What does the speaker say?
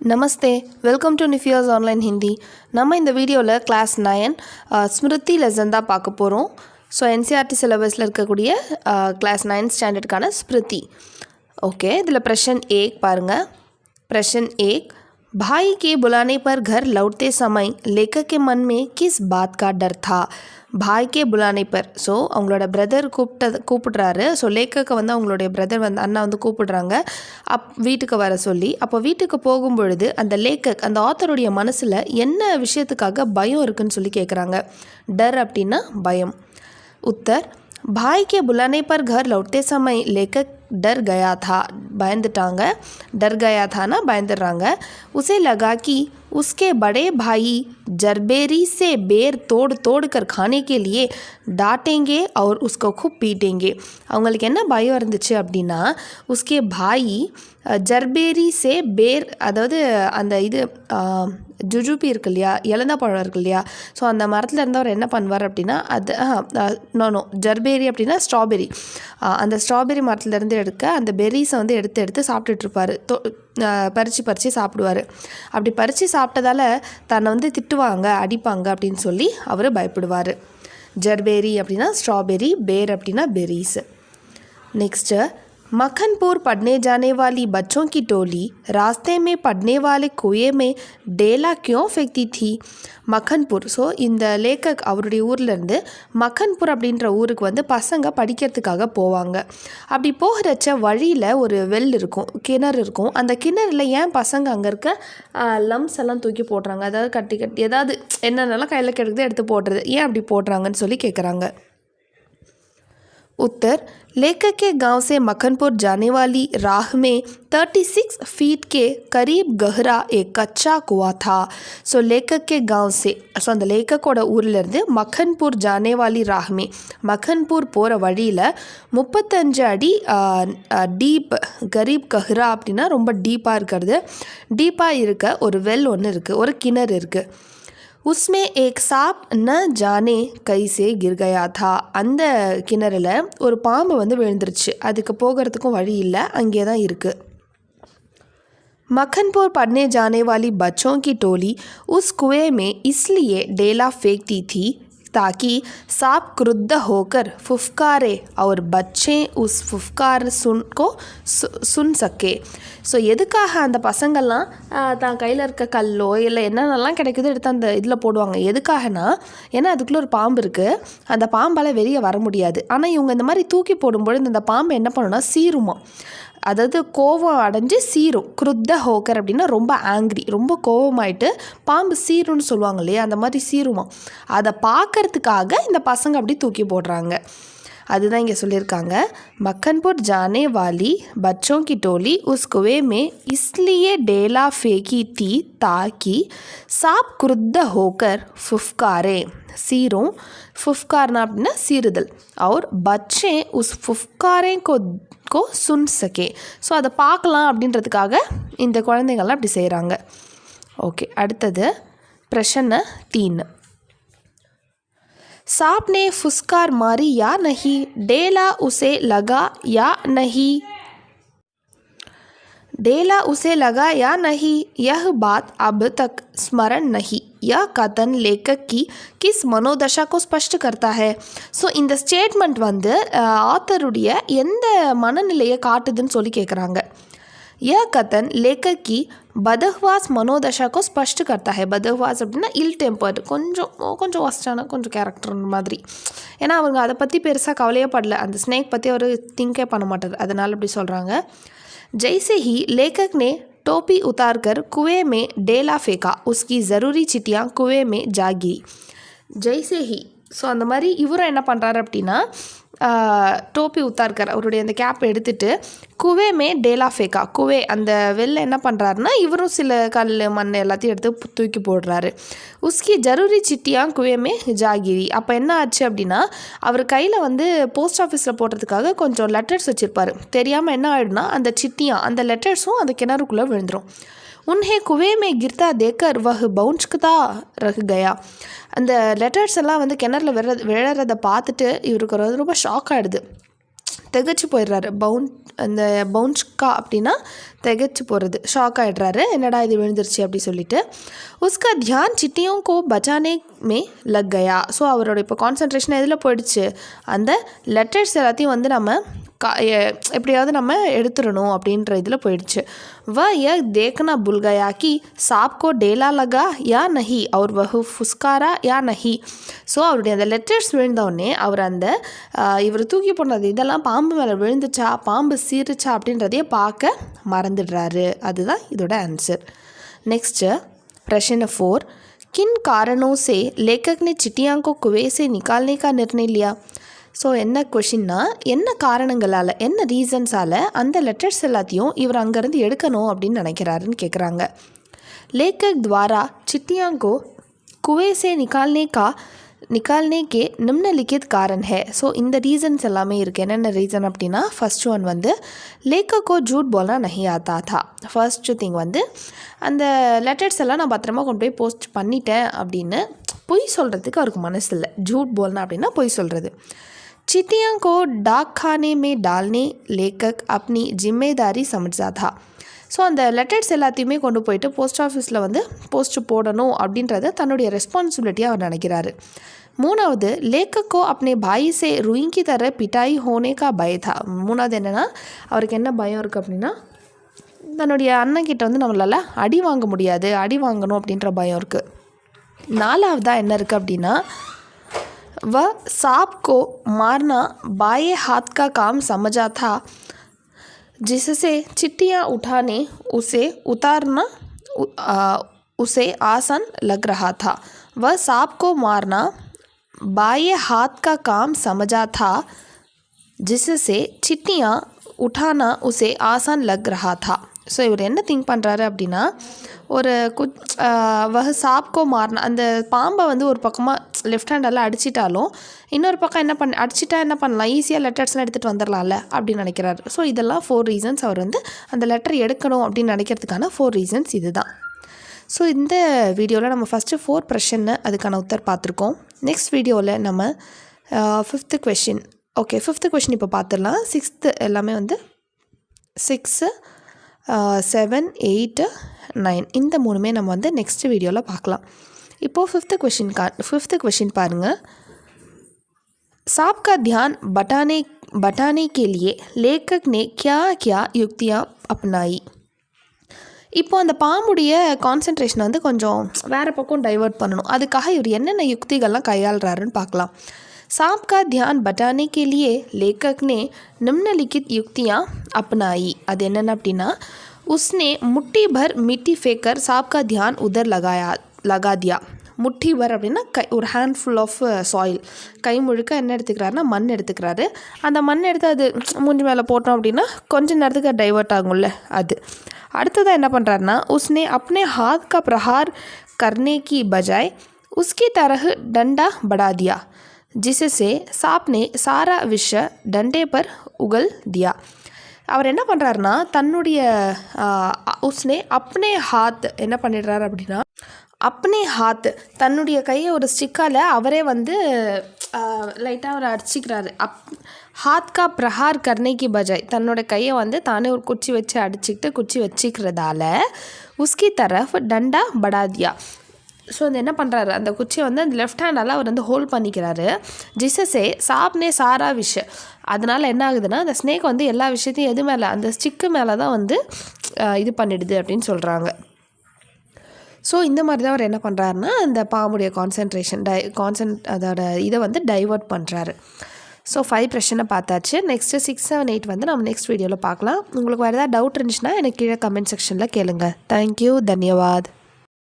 Namaste, welcome to நிஃபியாஸ் online Hindi. நம்ம இந்த வீடியோவில் கிளாஸ் 9 ஸ்மிருதி லெசன் தான் பார்க்க போகிறோம். ஸோ என்சிஆர்டி சிலபஸில் இருக்கக்கூடிய கிளாஸ் 9 ஸ்டாண்டர்டுக்கான ஸ்மிருதி. ஓகே, இதில் प्रश्न 1 பாருங்கள். प्रश्न 1, भाई के बुलाने पर घर लौटते समय लेखक के मन में किस बात का डर था? பாய் கே புலானை பர். ஸோ அவங்களோட பிரதர் கூப்பிடுறாரு. ஸோ லேக்கக்கை வந்து அவங்களுடைய பிரதர் வந்து அண்ணா வந்து கூப்பிடுறாங்க வீட்டுக்கு வர சொல்லி. அப்போ வீட்டுக்கு போகும்பொழுது அந்த லேக்கக் அந்த ஆத்தருடைய மனசில் என்ன விஷயத்துக்காக பயம் இருக்குன்னு சொல்லி கேட்குறாங்க. டர் அப்படின்னா பயம். உத்தர், भाई के बुलाने पर घर लौटते समय लेखक डर गया था. பயந்துட்டாங்க. डर गया था ना பயந்துடுறாங்க. उसे लगा कि उसके बड़े भाई जरबेरी से बेर तोड़ कर खाने के लिए डांटेंगे और उसको खूब पीटेंगे. அவங்களுக்கு என்ன பயம் இருந்துச்சு அப்படின்னா, उसके भाई ஜர்பேரி சே பேர், அதாவது அந்த இது ஜுஜுபி இருக்கு இல்லையா, இலந்தா பழம் இருக்கு இல்லையா, ஸோ அந்த மரத்தில் இருந்தவர் என்ன பண்ணுவார் அப்படின்னா, அது நோ ஜர்பேரி அப்படின்னா ஸ்ட்ராபெரி. அந்த ஸ்ட்ராபெரி மரத்துலேருந்து எடுக்க அந்த பெர்ரிஸை வந்து எடுத்து சாப்பிட்டுட்ருப்பார். பறித்து சாப்பிடுவார். அப்படி பறித்து சாப்பிட்டதால் தன்னை வந்து திட்டுவாங்க, அடிப்பாங்க அப்படின்னு சொல்லி அவர் பயப்படுவார். ஜர்பேரி அப்படின்னா ஸ்ட்ராபெரி, பேர் அப்படின்னா பெர்ரிஸ். नेक्स्ट, मक्खनपुर पढ़ने जाने वाली बच्चों की टोली रास्ते में पढ़ने वाले कुएं में डेला क्यों फेंकती थी? மக்கன்பூர். ஸோ இந்த லேக்கக் அவருடைய ஊர்லேருந்து மக்கன்பூர் அப்படின்ற ஊருக்கு வந்து பசங்க படிக்கிறதுக்காக போவாங்க. அப்படி போகிறச்ச வழியில் ஒரு வெல் இருக்கும், கிணறு இருக்கும். அந்த கிணறுல ஏன் பசங்க அங்கே இருக்க லம்ஸ் எல்லாம் தூக்கி போடுறாங்க, அதாவது கட்டி ஏதாவது என்னென்னலாம் கையில் கிடைக்குது எடுத்து போடுறது, ஏன் அப்படி போடுறாங்கன்னு சொல்லி கேட்குறாங்க. उत्तर, लेखक के गांव से मक्खनपुर जाने वाली राह में 36 फीट के करीब गहरा एक कच्चा कुआं था. ஸோ லேக்கக் கே गांव से, ஸோ அந்த லேக்கக்கோட ஊர்லேருந்து மக்கன்பூர் ஜானே வாலி ராஹ்மே, மக்கன்பூர் போகிற வழியில் 35 அடி டீப், கரீப் கஹ்ரா அப்படின்னா ரொம்ப டீப்பாக இருக்கிறது, டீப்பாக இருக்க ஒரு வெல் ஒன்று இருக்குது, ஒரு கிணறு இருக்குது. उसमें एक सांप न जाने कैसे गिर गया था. அந்த கிணறுல ஒரு பாம்பு வந்து விழுந்துருச்சு, அதுக்கு போகிறதுக்கும் வழி இல்லை, அங்கே தான் இருக்குது. मक्खनपुर पढ़ने जाने वाली बच्चों की टोली उस कुएं में इसलिए डेला फेंकती थी ताकि सांप क्रुद्ध होकर फुफकारे और बच्चे उस फुफकार सुन सके. ஸோ எதுக்காக அந்த பசங்கள்லாம் தான் கையில் இருக்க கல்லோ இல்லை என்னென்னலாம் கிடைக்குதோ எடுத்து அந்த இதில் போடுவாங்க. எதுக்காகனா, ஏன்னா அதுக்குள்ளே ஒரு பாம்பு இருக்குது, அந்த பாம்பால் வெளியே வர முடியாது. ஆனால் இவங்க இந்த மாதிரி தூக்கி போடும்பொழுது இந்த பாம்பு என்ன பண்ணுன்னா சீருமா, அதாவது கோவம் அடைஞ்சு சீரும். குருத்த ஹோக்கர் அப்படின்னா ரொம்ப ஆங்க்ரி, ரொம்ப கோவமாயிட்டு பாம்பு சீருன்னு சொல்லுவாங்க இல்லையா, அந்த மாதிரி சீருமா. அதை பார்க்கறதுக்காக இந்த பசங்க அப்படி தூக்கி போடுறாங்க. அதுதான் இங்கே சொல்லியிருக்காங்க. मक्खनपुर जाने वाली बच्चों की टोली उस कुएं में इसलिए डेला फेंकी थी ताकि सांप क्रुद्ध होकर फुफकारे, சீரும், फुफकारना அப்படின்னா சீறுதல், और बच्चे उस फुफकारे को सुन सके. ஸோ அதை பார்க்கலாம் அப்படின்றதுக்காக இந்த குழந்தைங்கள்லாம் அப்படி செய்கிறாங்க. ஓகே, அடுத்தது प्रश्न 3, सांप ने फुसकार मारी या नहीं? डेला उसे लगा या नहीं? डेला उसे लगा या नहीं, यह बात अब तक स्मरण नहीं. यह कथन लेखक की किस मनोदशा को स्पष्ट करता है? ஸோ இந்த ஸ்டேட்மெண்ட் வந்து ஆத்தருடைய எந்த மனநிலையை காட்டுதுன்னு சொல்லி கேட்குறாங்க. यह कथन लेखक की बदहवास मनोदशा को स्पष्ट करता है. बदहवास அப்படின்னா இல் டெம்பர்டு, கொஞ்சம் ஒஸ்டான கொஞ்சம் கேரக்டர் மாதிரி. ஏன்னா அவங்க அதை பற்றி பெருசாக கவலையே படல, அந்த ஸ்னேக் பற்றி அவர் திங்கே பண்ண மாட்டார், அதனால் அப்படி சொல்கிறாங்க. जैसे ही लेखक ने टोपी उतार कर कुएं में डेला फेंका, उसकी ज़रूरी चिट्ठियाँ कुएं में जा गिरी. जैसे ही, ஸோ அந்த மாதிரி இவரும் என்ன பண்ணுறாரு அப்படின்னா, டோப்பி உத்தார்கர் அவருடைய அந்த கேப் எடுத்துகிட்டு குவேமே டேலா ஃபேக்கா, குவே அந்த வெளில என்ன பண்ணுறாருன்னா இவரும் சில கல் மண் எல்லாத்தையும் எடுத்து தூக்கி போடுறாரு. உஸ்கி ஜரூரி சிட்டியா குவேமே ஜாகிரி. அப்போ என்ன ஆச்சு அப்படின்னா, அவர் கையில் வந்து போஸ்ட் ஆஃபீஸில் போடுறதுக்காக கொஞ்சம் லெட்டர்ஸ் வச்சுருப்பார். தெரியாமல் என்ன ஆகிடும்னா அந்த சிட்டியாக அந்த லெட்டர்ஸும் அந்த கிணறுக்குள்ளே விழுந்துடும். उन्हें कुएं में गिरता देखकर वह பவுன்ஸ்குதா रह गया. அந்த லெட்டர்ஸ் எல்லாம் வந்து கிணறுல விழறதை பார்த்துட்டு இவருக்கு ரொம்ப ஷாக் ஆகிடுது. திகச்சு போயிடுறாரு. அந்த பவுன்ஸ்கா அப்படின்னா திகச்சு போகிறது, ஷாக் ஆகிடுறாரு, என்னடா இது விழுந்துருச்சு அப்படி சொல்லிட்டு. உஸ்கா தியான் சிட்டியோं को बचाने में लग गया. ஸோ அவரோட இப்போ கான்சன்ட்ரேஷன் எதில் போயிடுச்சு, அந்த லெட்டர்ஸ் எல்லாத்தையும் வந்து நம்ம எப்படியாவது நம்ம எடுத்துடணும் அப்படின்ற இதில் போயிடுச்சு. वह यह देखना भूल गया कि सांप को डेला लगा या नहीं और वह फुस्कारा या नहीं. ஸோ அவருடைய அந்த லெட்டர்ஸ் விழுந்தவுடனே அவர் அந்த இவர் தூக்கி போனது இதெல்லாம் பாம்பு மேலே விழுந்துச்சா, பாம்பு சீருச்சா அப்படின்றதையே பார்க்க மறந்துடுறாரு. அதுதான் இதோட ஆன்சர். நெக்ஸ்ட்டு प्रश्न 4. किन कारणों से लेखक ने चिट्ठियाँ को कुएं से निकालने का निर्णय लिया. ஸோ என்ன கொஷின்னா, என்ன காரணங்களால், என்ன ரீசன்ஸால் அந்த லெட்டர்ஸ் எல்லாத்தையும் இவர் அங்கேருந்து எடுக்கணும் அப்படின்னு நினைக்கிறாருன்னு கேட்குறாங்க. லேखक द्वारा चिट्ठियाँ को कुएं से निकालने के निम्नलिखित कारण है. ஸோ இந்த ரீசன்ஸ் எல்லாமே இருக்குது. என்னென்ன ரீசன் அப்படின்னா, ஃபர்ஸ்ட் ஒன் வந்து लेखक को झूठ बोलना नहीं आता था. ஃபர்ஸ்ட் திங் வந்து அந்த லெட்டர்ஸ் எல்லாம் நான் பத்திரமா கொண்டு போய் போஸ்ட் பண்ணிட்டேன் அப்படின்னு பொய் சொல்கிறதுக்கு அவருக்கு மனசு இல்லை. झूठ बोलना அப்படின்னா பொய் சொல்கிறது. चिट्ठियों को डाक खाने में डालने लेखक अपनी जिम्मेदारी समझता था. ஸோ அந்த லெட்டர்ஸ் எல்லாத்தையுமே கொண்டு போயிட்டு போஸ்ட் ஆஃபீஸில் வந்து போஸ்ட் போடணும் அப்படின்றத தன்னுடைய ரெஸ்பான்சிபிலிட்டியாக அவர் நினைக்கிறாரு. மூணாவது, லேखक अपने भाई से रुई की तरह पिटाई होने का भय था. மூணாவது என்னென்னா, அவருக்கு என்ன பயம் இருக்குது அப்படின்னா, தன்னுடைய அண்ணன்கிட்ட வந்து நம்மளால் அடி வாங்க முடியாது, அடி வாங்கணும் அப்படின்ற பயம் இருக்குது. நாலாவதாக என்ன இருக்குது அப்படின்னா, वह सांप को मारना बाएं हाथ का काम समझा था, जिससे चिट्ठियाँ उठाने उसे उतारना उसे आसान लग रहा था. वह सांप को मारना बाएं हाथ का काम समझा था, जिससे चिट्ठियाँ उठाना उसे आसान लग रहा था. ஸோ இவர் என்ன திங்க் பண்ணுறாரு அப்படின்னா, ஒரு வஹ சாப்கோ மாறினா அந்த பாம்பை வந்து ஒரு பக்கமாக லெஃப்ட் ஹேண்டெல்லாம் அடிச்சிட்டாலும் இன்னொரு பக்கம் அடிச்சிட்டா என்ன பண்ணலாம், ஈஸியாக லெட்டர்ஸ்லாம் எடுத்துகிட்டு வந்துடலாம்ல அப்படின்னு நினைக்கிறாரு. ஸோ இதெல்லாம் 4 ரீசன்ஸ். அவர் வந்து அந்த லெட்டர் எடுக்கணும் அப்படின்னு நினைக்கிறதுக்கான 4 ரீசன்ஸ் இது தான். ஸோ இந்த வீடியோவில் நம்ம ஃபஸ்ட்டு 4 ப்ரெஷன்னு அதுக்கான உத்தர் பார்த்துருக்கோம். நெக்ஸ்ட் வீடியோவில் நம்ம 5th question. Okay, 5th question இப்போ பார்த்துடலாம். 6th எல்லாமே வந்து 6, 7, 8, 9 இந்த 3மே நம்ம வந்து நெக்ஸ்ட் வீடியோவில் பார்க்கலாம். இப்போது 5th क्वेश्चन பாருங்கள். सांप का ध्यान बटाने के लिए लेखक ने क्या क्या युक्तियाँ अपनाई. இப்போ அந்த பாம்புடைய கான்சன்ட்ரேஷனை வந்து கொஞ்சம் வேறு பக்கம் டைவர்ட் பண்ணணும். அதுக்காக இவர் என்னென்ன யுக்திகள்லாம் கையாளுறாருன்னு பார்க்கலாம். सांप का ध्यान बटाने के लिए लेखक ने निम्नलिखित युक्तियाँ अपनाई. அது என்னென்ன அப்படின்னா, उसने मुट्ठी भर मिट्टी फेंककर सांप का ध्यान उधर लगा दिया. முட்டி பர் அப்படின்னா ஒரு ஹேண்ட்ஃபுல் ஆஃப் சாயில், கை முழுக்க என்ன எடுத்துக்கிறாருன்னா மண் எடுத்துக்கிறாரு. அந்த மண் எடுத்து அது மூஞ்சி மேலே போட்டோம் அப்படின்னா கொஞ்சம் நேரத்துக்கு டைவர்ட் ஆகும்ல அது. அடுத்ததாக என்ன பண்ணுறாருன்னா, उसने अपने हाथ का प्रहार करने की बजाय उसकी तरह डंडा बढ़ा दिया, जिससे सांप ने सारा विष डंडे पर उगल दिया. அவர் என்ன பண்ணுறாருன்னா, தன்னுடைய உஸ்னே அப்னே ஹாத் என்ன பண்ணிடுறாரு அப்படின்னா, அப்னே ஹாத் தன்னுடைய கையை ஒரு ஸ்டிக்கால் அவரே வந்து லைட்டாக அவர் அடிச்சிக்கிறாரு. ஹாத் கா பிரஹார் கர்னேக்கி பஜாய் தன்னோட கையை வந்து தானே ஒரு குச்சி வச்சு குச்சி வச்சுக்கிறதால உஸ்கி தரஃப் டண்டா படாதியா. ஸோ அது என்ன பண்ணுறாரு, அந்த குச்சியை வந்து அந்த லெஃப்ட் ஹேண்டால் அவர் வந்து ஹோல்ட் பண்ணிக்கிறாரு. ஜிசஸே சாப்னே சாரா விஷ். அதனால் என்ன ஆகுதுன்னா, அந்த ஸ்னேக் வந்து எல்லா விஷயத்தையும் எது மேலே, அந்த ஸ்டிக்கு மேலே தான் வந்து இது பண்ணிடுது அப்படின்னு சொல்கிறாங்க. ஸோ இந்த மாதிரி தான் அவர் என்ன பண்ணுறாருன்னா, அந்த பாம்புடைய கான்சன்ட்ரேஷன் அதோட இதை வந்து டைவர்ட் பண்ணுறாரு. ஸோ 5 பிரச்சனை பார்த்தாச்சு. நெக்ஸ்ட்டு 6, 7, 8 வந்து நம்ம நெக்ஸ்ட் வீடியோவில் பார்க்கலாம். உங்களுக்கு வேறு ஏதாவது டவுட் இருந்துச்சுன்னா எனக்கு கீழே கமெண்ட் செக்ஷனில் கேளுங்க. தேங்க்யூ, தன்யவாத்.